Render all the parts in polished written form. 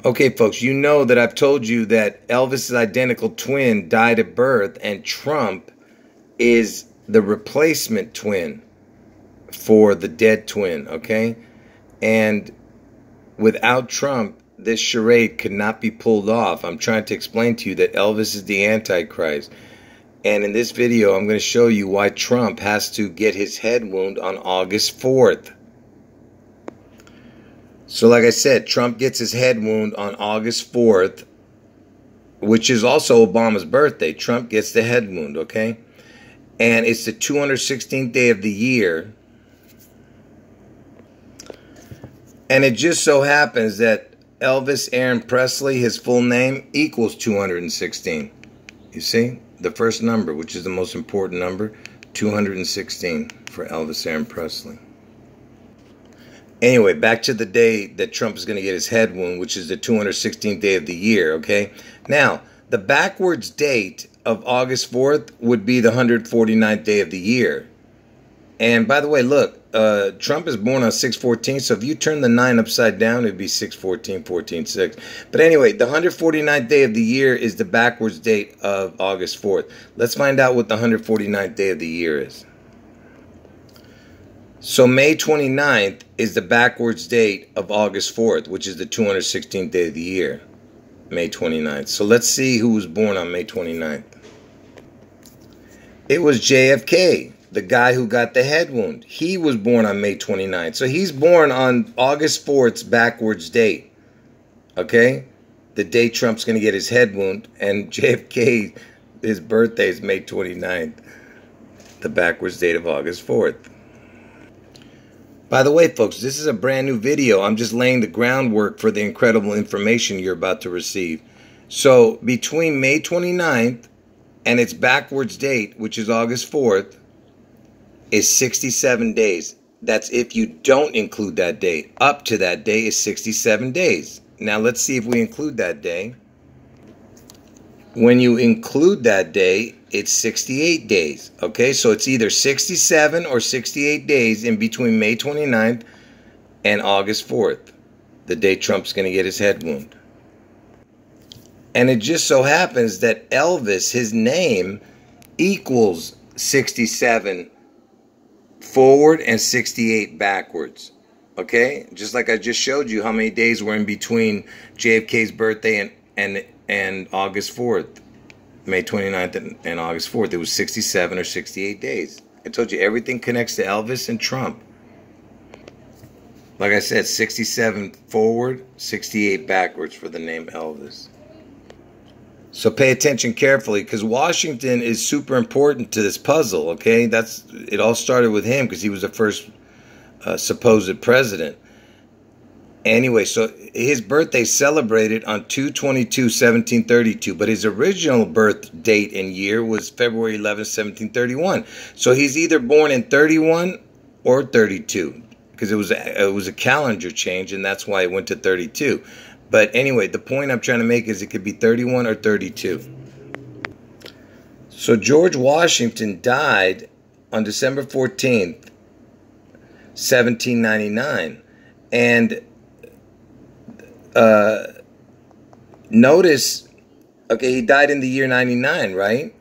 Okay, folks, you know that I've told you that Elvis's identical twin died at birth, and Trump is the replacement twin for the dead twin, okay? And without Trump, this charade could not be pulled off. I'm trying to explain to you that Elvis is the Antichrist. And in this video, I'm going to show you why Trump has to get his head wound on August 4th. So like I said, Trump gets his head wound on August 4th, which is also Obama's birthday. Trump gets the head wound, okay? And it's the 216th day of the year. And it just so happens that Elvis Aaron Presley, his full name, equals 216. You see? The first number, which is the most important number, 216 for Elvis Aaron Presley. Anyway, back to the day that Trump is going to get his head wound, which is the 216th day of the year, okay? Now, the backwards date of August 4th would be the 149th day of the year. And by the way, look, Trump is born on 6/14, so if you turn the 9 upside down, it'd be 6/14, 14/6. But anyway, the 149th day of the year is the backwards date of August 4th. Let's find out what the 149th day of the year is. So May 29th is the backwards date of August 4th, which is the 216th day of the year, May 29th. So let's see who was born on May 29th. It was JFK, the guy who got the head wound. He was born on May 29th. So he's born on August 4th's backwards date, okay? The day Trump's going to get his head wound, and JFK, his birthday is May 29th, the backwards date of August 4th. By the way, folks, this is a brand new video. I'm just laying the groundwork for the incredible information you're about to receive. So between May 29th and its backwards date, which is August 4th, is 67 days. That's if you don't include that date. Up to that day is 67 days. Now let's see if we include that day. When you include that day, it's 68 days, okay? So it's either 67 or 68 days in between May 29th and August 4th, the day Trump's going to get his head wound. And it just so happens that Elvis, his name, equals 67 forward and 68 backwards, okay? Just like I just showed you how many days were in between JFK's birthday and August 4th. May 29th and August 4th. It was 67 or 68 days. I told you everything connects to Elvis and Trump. Like I said, 67 forward, 68 backwards for the name Elvis. So pay attention carefully, because Washington is super important to this puzzle, okay? It all started with him because he was the first supposed president. Anyway, so his birthday celebrated on 2/22/1732, but his original birth date and year was February 11th, 1731. So he's either born in 31 or 32, because it was a calendar change, and that's why it went to 32. But anyway, the point I'm trying to make is it could be 31 or 32. So George Washington died on December 14th, 1799, and notice, okay, he died in the year 99, right?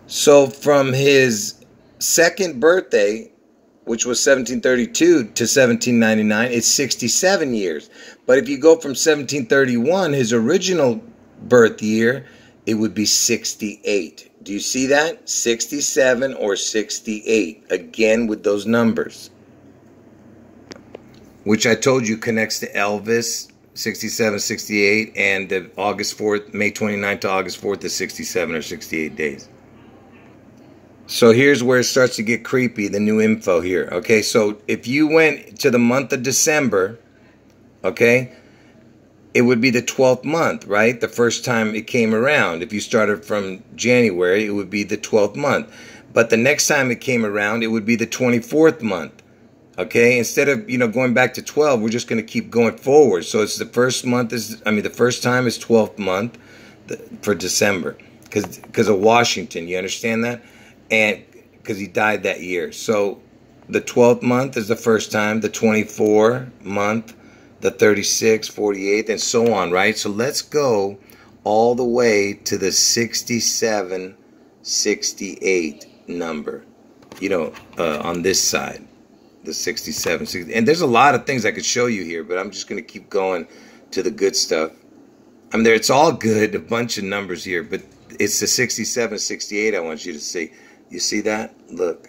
So from his second birthday, which was 1732 to 1799, it's 67 years. But if you go from 1731, his original birth year, it would be 68. Do you see that? 67 or 68, again with those numbers, which I told you connects to Elvis, 67, 68, and the August 4th, May 29th to August 4th is 67 or 68 days. So here's where it starts to get creepy, the new info here. Okay, so if you went to the month of December, okay, it would be the 12th month, right? The first time it came around. If you started from January, it would be the 12th month. But the next time it came around, it would be the 24th month. Okay, instead of, going back to 12, we're just going to keep going forward. So it's the first month the first time is 12th month for December because of Washington. You understand that? And because he died that year. So the 12th month is the first time. The 24th month the 36, 48, and so on, right? So let's go all the way to the 67, 68 number, on this side, the 67, 60. And there's a lot of things I could show you here, but I'm just going to keep going to the good stuff. I mean, it's all good, a bunch of numbers here, but it's the 67, 68 I want you to see. You see that? Look.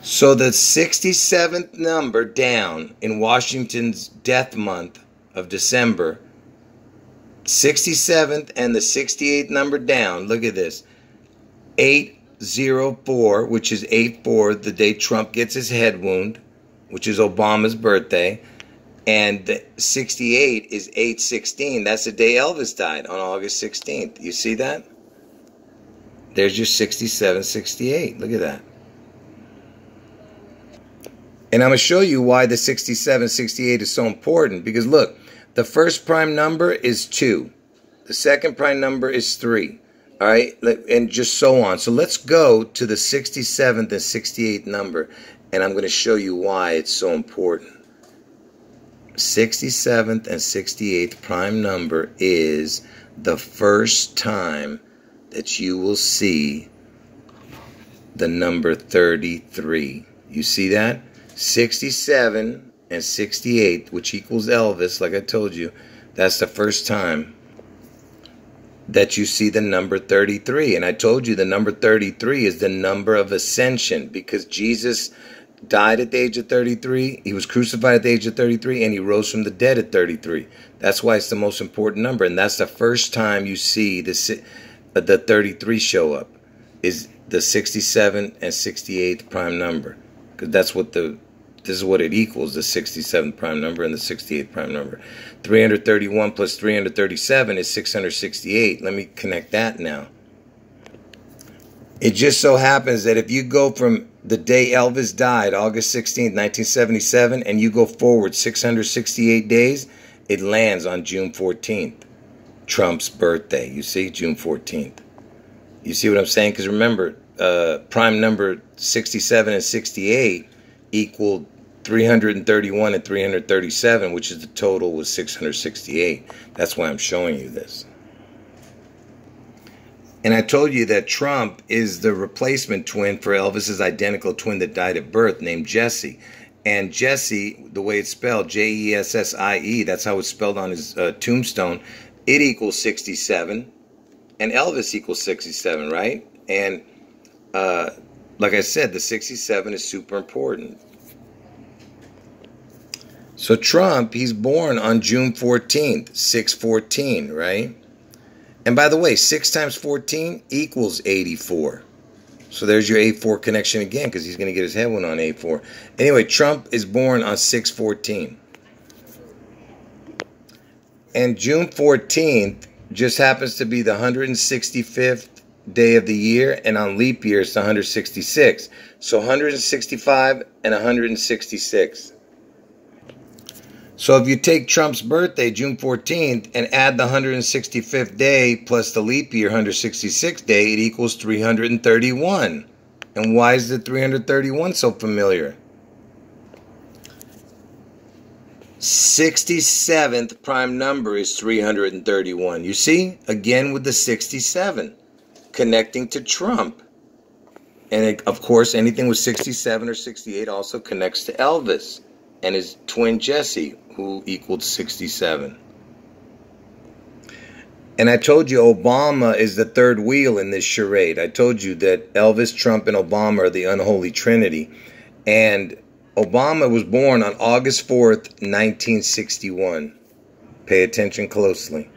So the 67th number down in Washington's death month of December, 67th and the 68th number down, look at this, 804, which is 8-4, the day Trump gets his head wound, which is Obama's birthday, and the 68 is 816. That's the day Elvis died, on August 16th. You see that? There's your 67, 68. Look at that. And I'm going to show you why the 67, 68 is so important. Because look, the first prime number is 2. The second prime number is 3. All right? And just so on. So let's go to the 67th and 68th number. And I'm going to show you why it's so important. 67th and 68th prime number is the first time that you will see the number 33. You see that? 67 and 68, which equals Elvis, like I told you, that's the first time that you see the number 33. And I told you the number 33 is the number of ascension, because Jesus died at the age of 33, he was crucified at the age of 33, and he rose from the dead at 33. That's why it's the most important number, and that's the first time you see the 33 show up, is the 67 and 68th prime number, because that's what this is what it equals, the 67th prime number and the 68th prime number. 331 plus 337 is 668. Let me connect that now. It just so happens that if you go from the day Elvis died, August 16th, 1977, and you go forward 668 days, it lands on June 14th, Trump's birthday. You see, June 14th. You see what I'm saying? Because remember, prime number 67 and 68 equaled 331 and 337, which is the total was 668. That's why I'm showing you this. And I told you that Trump is the replacement twin for Elvis's identical twin that died at birth, named Jesse. And Jesse, the way it's spelled, Jessie, that's how it's spelled on his tombstone, it equals 67. And Elvis equals 67, right? And like I said, the 67 is super important. So Trump, he's born on June 14th, 614, right? And by the way, 6 times 14 equals 84. So there's your 84 connection again, because he's going to get his head wound on 84. Anyway, Trump is born on 6/14. And June 14th just happens to be the 165th day of the year, and on leap year it's 166. So 165 and 166. So if you take Trump's birthday, June 14th, and add the 165th day plus the leap year 166th day, it equals 331. And why is the 331 so familiar? 67th prime number is 331. You see? Again with the 67. Connecting to Trump. And it, of course, anything with 67 or 68 also connects to Elvis and his twin Jesse, who equaled 67. And I told you Obama is the third wheel in this charade. I told you that Elvis, Trump, and Obama are the unholy trinity. And Obama was born on August 4th, 1961. Pay attention closely.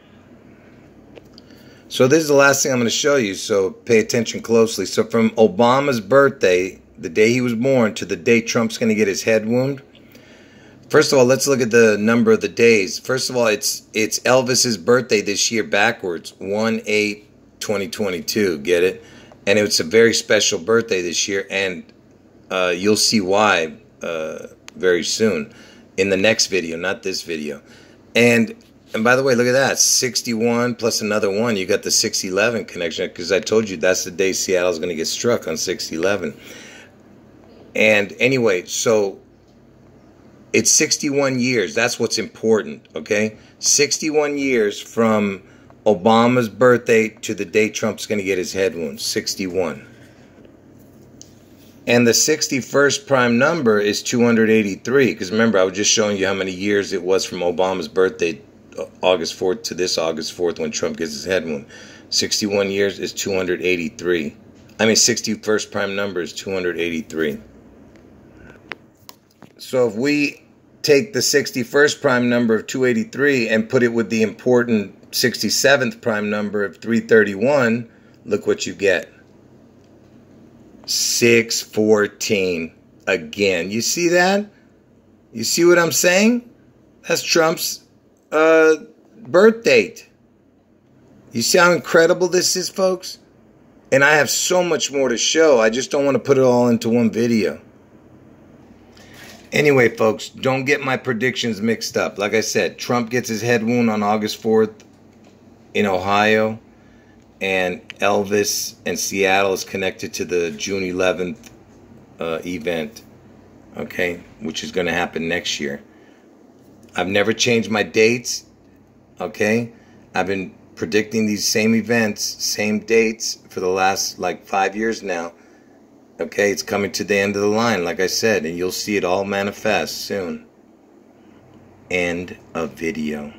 So this is the last thing I'm going to show you, so pay attention closely. So from Obama's birthday, the day he was born, to the day Trump's going to get his head wound, first of all, let's look at the number of the days. First of all, it's Elvis's birthday this year backwards, 1/8/2022. Get it? And it's a very special birthday this year, and you'll see why very soon in the next video, not this video. And by the way, look at that, 61 plus another 1. You got the 611 connection, because I told you that's the day Seattle's going to get struck, on 611. And anyway, so It's 61 years. That's what's important, okay? 61 years from Obama's birthday to the day Trump's going to get his head wound. 61. And the 61st prime number is 283. Because remember, I was just showing you how many years it was from Obama's birthday, August 4th, to this August 4th when Trump gets his head wound. 61 years is 283. I mean, 61st prime number is 283. So if we take the 61st prime number of 283 and put it with the important 67th prime number of 331, look what you get. 614 again. You see that? You see what I'm saying? That's Trump's birth date. You see how incredible this is, folks? And I have so much more to show. I just don't want to put it all into one video. Anyway, folks, don't get my predictions mixed up. Like I said, Trump gets his head wound on August 4th in Ohio. And Elvis and Seattle is connected to the June 11th event, okay, which is going to happen next year. I've never changed my dates, okay? I've been predicting these same events, same dates for the last, 5 years now. Okay, it's coming to the end of the line, like I said, and you'll see it all manifest soon. End of video.